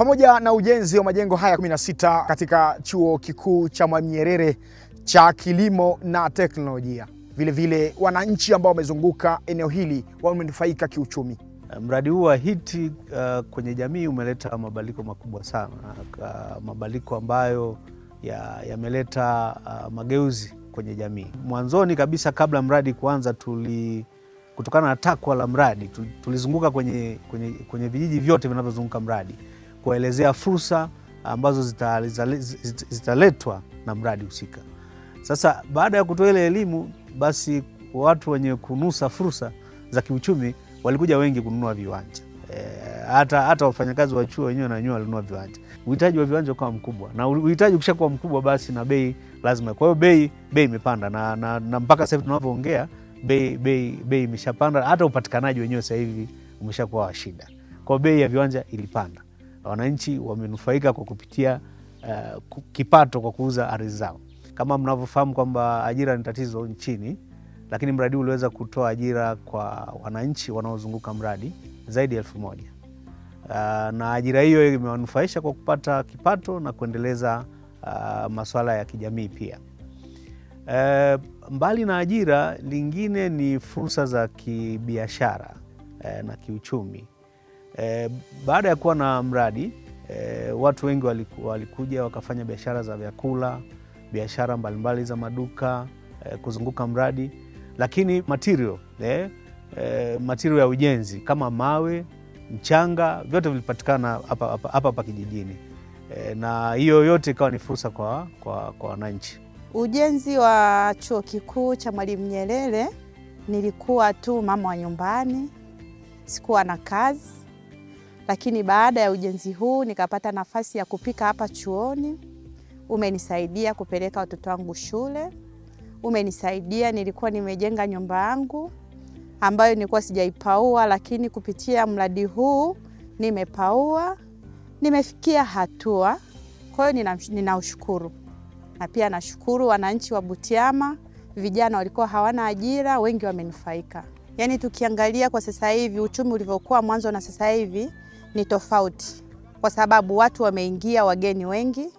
Pamoja na ujenzi wa majengo haya 16 katika Chuo Kikuu cha Mwalimu Nyerere cha Kilimo na Teknolojia, vile wananchi ambao wamezunguka eneo hili wamenufaika kiuchumi. Mradi huu wa HEET kwenye jamii umeleta mabadiliko makubwa sana, mabadiliko ambayo yameleta mageuzi kwenye jamii. Mwanzoni kabisa kabla mradi kuanza, kutokana na takwa la mradi tulizunguka kwenye vijiji vyote vinavyozunguka mradi kuelezea fursa ambazo zitaletwa na mradi husika. Sasa baada ya kutoa ile elimu, basi watu wenye kunusa fursa za kiuchumi walikuja wengi kununua viwanja. Hata wafanyakazi wa chuo wenyewe na wenyewe walinunua viwanja. Uhitaji wa viwanja ukawa mkubwa, na uhitaji ukishakuwa mkubwa basi na bei lazima. Kwa hiyo bei imepanda na mpaka sasa tunavyoongea bei imeshapanda, hata upatikanaji wenyewe sasa hivi umeshakuwa wa shida. Kwa bei ya viwanja ilipanda. Wananchi wamenufaika kwa kupitia kipato kwa kuuza ardhi zao. Kama mnavyofahamu kwamba ajira ni tatizo nchini, lakini mradi uliweza kutoa ajira kwa wananchi wanaozunguka mradi zaidi ya 1000. Na ajira hiyo imewanufaisha kwa kupata kipato na kuendeleza masuala ya kijamii pia. Mbali na ajira, lingine ni fursa za kibiashara na kiuchumi. Baada ya kuwa na mradi, watu wengi walikuja wakafanya biashara za vyakula, biashara mbalimbali za maduka kuzunguka mradi. Lakini material ya ujenzi kama mawe, mchanga, vyote vilipatikana hapa kijijini. Na hiyo yote ikawa ni fursa kwa wananchi. Ujenzi wa Chuo Kikuu cha Mwalimu Nyerere, nilikuwa tu mama wa nyumbani, sikuwa na kazi. Lakini baada ya ujenzi huu nikapata nafasi ya kupika hapa chuoni. Umenisaidia kupeleka watoto wangu shule. Umenisaidia, nilikuwa nimejenga nyumba yangu ambayo nilikuwa sijaipaua, lakini kupitia mradi huu nimepaua, nimefikia hatua. Kwa hiyo ninaushukuru. Na pia nashukuru wananchi wa Butiama, vijana walikuwa hawana ajira, wengi wamenufaika. Yaani tukiangalia kwa sasa hivi uchumi ulivyokuwa mwanzo na sasa hivi ni tofauti, kwa sababu watu wameingia, wageni wengi,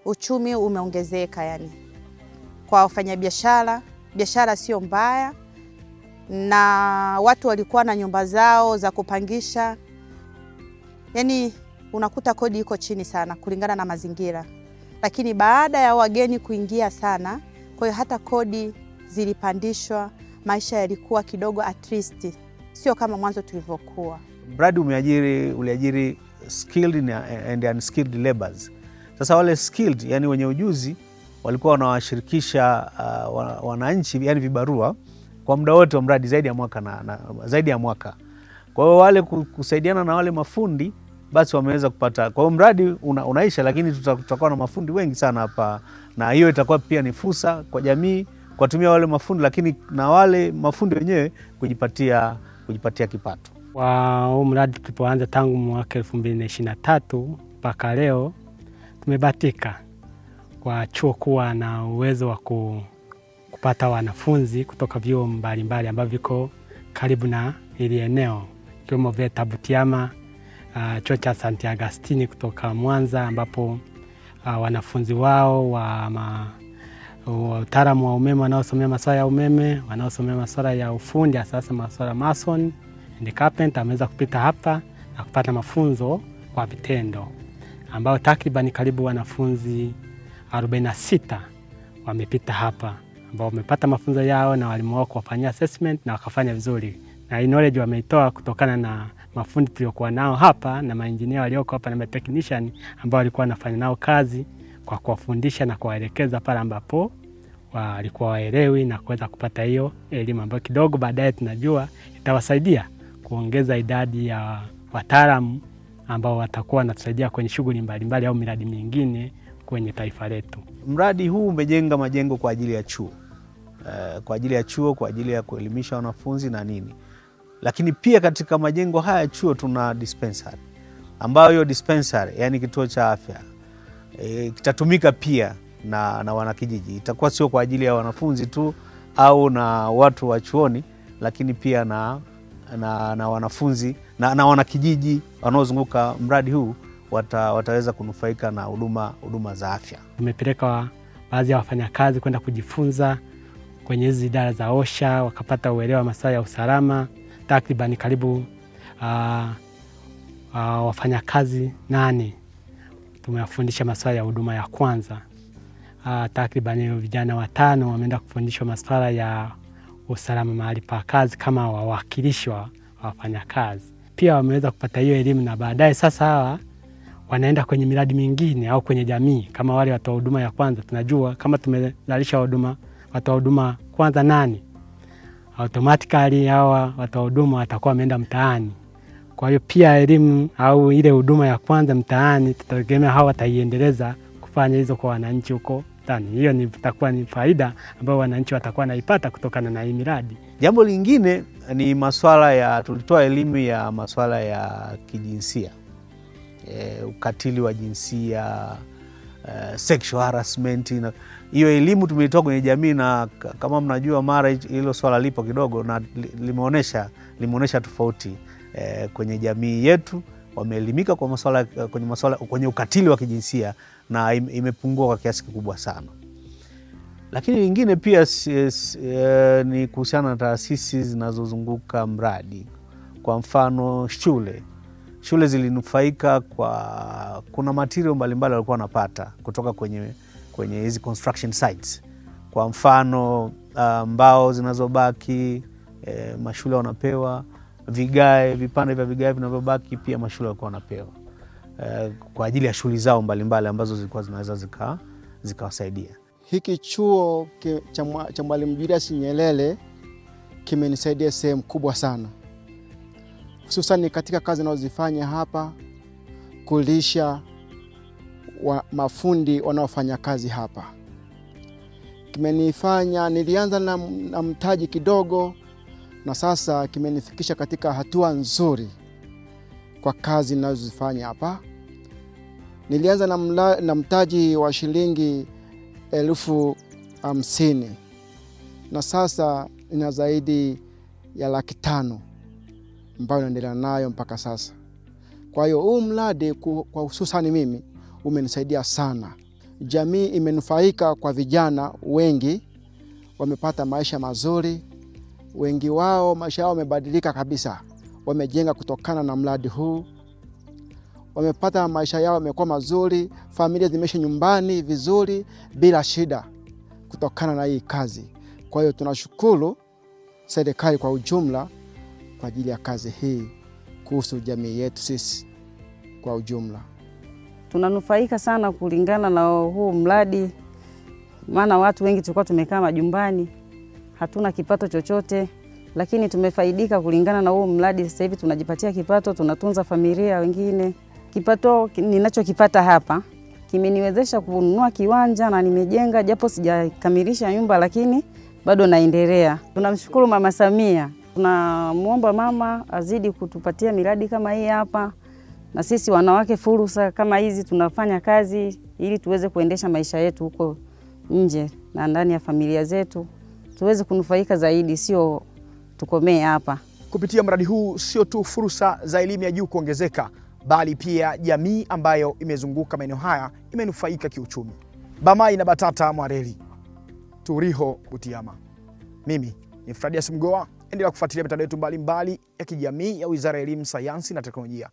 uchumi umeongezeka. Yani kwa wafanyabiashara, biashara sio mbaya, na watu walikuwa na nyumba zao za kupangisha. Yani unakuta kodi iko chini sana kulingana na mazingira, lakini baada ya wageni kuingia sana, kwa hiyo hata kodi zilipandishwa, maisha yalikuwa kidogo at least, sio kama mwanzo tulivyokuwa. Mradi uliajiri skilled and unskilled laborers. Sasa wale skilled, yani wenye ujuzi, walikuwa wanawashirikisha wananchi, yani vibarua, kwa muda wote wa mradi zaidi ya mwaka. Kwa hiyo wale kusaidiana na wale mafundi, basi wameweza kupata. Kwa hiyo mradi unaisha, lakini tutakuwa na mafundi wengi sana hapa, na hiyo itakuwa pia ni fursa kwa jamii kuwatumia wale mafundi, lakini na wale mafundi wenyewe kujipatia kipato. Huu mradi tulipoanza tangu mwaka 2023 mpaka leo, tumebahatika kwa chuo kuwa na uwezo wa kupata wanafunzi kutoka vyuo mbalimbali ambavyo viko karibu na hili eneo, ikiwemo VETA Butiama, chuo cha St. Agustini kutoka Mwanza, ambapo wanafunzi wao wa utaalamu wa umeme wanaosomea masuala ya umeme, wanaosomea masuala ya ufundi, hasa masuala mason and carpenter, ameweza kupita hapa na kupata mafunzo kwa vitendo, ambao takriban karibu wanafunzi 46 wamepita hapa, ambao wamepata mafunzo yao na walimu wao kuwafanyia assessment na wakafanya vizuri. Na hii knowledge wameitoa kutokana na mafundi tuliokuwa nao hapa na maengineer walioko hapa na technician ambao walikuwa wanafanya nao kazi kwa kuwafundisha na kuwaelekeza pale ambapo walikuwa waelewi, na kuweza kupata hiyo elimu ambayo kidogo baadaye tunajua itawasaidia kuongeza idadi ya wataalamu ambao watakuwa wanatusaidia kwenye shughuli mbalimbali au miradi mingine kwenye taifa letu. Mradi huu umejenga majengo kwa ajili ya chuo, kwa ajili ya kuelimisha wanafunzi na nini. Lakini pia katika majengo haya chuo tuna dispensary, ambayo dispensary, yani kituo cha afya, kitatumika pia na wanakijiji. Itakuwa sio kwa ajili ya wanafunzi tu au na watu wa chuoni, lakini pia na wanafunzi na wanakijiji wanaozunguka mradi huu wataweza kunufaika na huduma za afya. Tumepeleka baadhi ya wafanyakazi kwenda kujifunza kwenye hizi idara za OSHA, wakapata uelewa wa masuala ya usalama. Takriban karibu wafanyakazi 8 tumewafundisha masuala ya huduma ya kwanza. Takriban vijana 5 wameenda kufundishwa masuala ya usalama mahali pa kazi kama wawakilishi wa wafanyakazi. Pia wameweza kupata hiyo elimu na baadaye sasa hawa wanaenda kwenye miradi mingine au kwenye jamii kama wale watoa huduma ya kwanza. Tunajua kama tumezalisha watoa huduma kwanza 8, automatically hawa watoa huduma watakuwa wameenda mtaani. Kwa hiyo pia elimu au ile huduma ya kwanza mtaani tutategemea hawa wataiendeleza kufanya hizo kwa wananchi huko ndani. Hiyo itakuwa ni faida ambayo wananchi watakuwa naipata kutokana na hii miradi. Jambo lingine ni tulitoa elimu ya masuala ya kijinsia, ukatili wa jinsia, sexual harassment. Hiyo elimu tumeitoa kwenye jamii, na kama mnajua mara hilo swala lipo kidogo na limeonesha tofauti kwenye jamii yetu. Wameelimika kwa kwenye ukatili wa kijinsia na imepungua kwa kiasi kikubwa sana. Lakini lingine pia ni kuhusiana na taasisi zinazozunguka mradi. Kwa mfano shule zilinufaika kuna material mbalimbali walikuwa wanapata kutoka kwenye hizi construction sites. Kwa mfano mbao zinazobaki, mashule wanapewa vipande vya vigae vinavyobaki, pia mashule walikuwa wanapewa kwa ajili ya shughuli zao mbalimbali ambazo zilikuwa zinaweza zikawasaidia. Hiki chuo cha Mwalimu Julius Nyerere kimenisaidia sehemu kubwa sana, hususan katika kazi ninazozifanya hapa, kulisha mafundi wanaofanya kazi hapa. Kimenifanya nilianza na mtaji kidogo, na sasa kimenifikisha katika hatua nzuri kwa kazi ninazozifanya hapa. Nilianza na mtaji wa shilingi 50,000 na sasa ina zaidi ya 500,000 ambayo naendelea nayo mpaka sasa. Kwa hiyo huu mradi kwa hususani mimi umenisaidia sana. Jamii imenufaika, kwa vijana wengi wamepata maisha mazuri. Wengi wao maisha yao wamebadilika kabisa, wamejenga kutokana na mradi huu. Wamepata maisha yao yamekuwa mazuri, familia zimeishi nyumbani vizuri bila shida kutokana na hii kazi. Kwa hiyo tunashukuru serikali kwa ujumla kwa ajili ya kazi hii kuhusu jamii yetu sisi kwa ujumla. Tunanufaika sana kulingana na huu mradi, maana watu wengi tulikuwa tumekaa majumbani, hatuna kipato chochote, lakini tumefaidika kulingana na huu mradi. Sasa hivi tunajipatia kipato, tunatunza familia wengine. Kipato ninachokipata hapa kimeniwezesha kununua kiwanja na nimejenga, japo sijakamilisha nyumba lakini bado naendelea. Tunamshukuru Mama Samia. Tunamuomba mama azidi kutupatia miradi kama hii hapa, na sisi wanawake fursa kama hizi tunafanya kazi ili tuweze kuendesha maisha yetu huko nje na ndani ya familia zetu, tuweze kunufaika zaidi, sio tukomee hapa. Kupitia mradi huu sio tu fursa za elimu ya juu kuongezeka, bali pia jamii ambayo imezunguka maeneo haya imenufaika kiuchumi. Bamai na Batata Mwareli, Turiho Butiama. Mimi ni Fradias Mgoa. Endelea kufuatilia mitandao yetu mbalimbali ya kijamii ya Wizara ya Elimu, Sayansi na Teknolojia.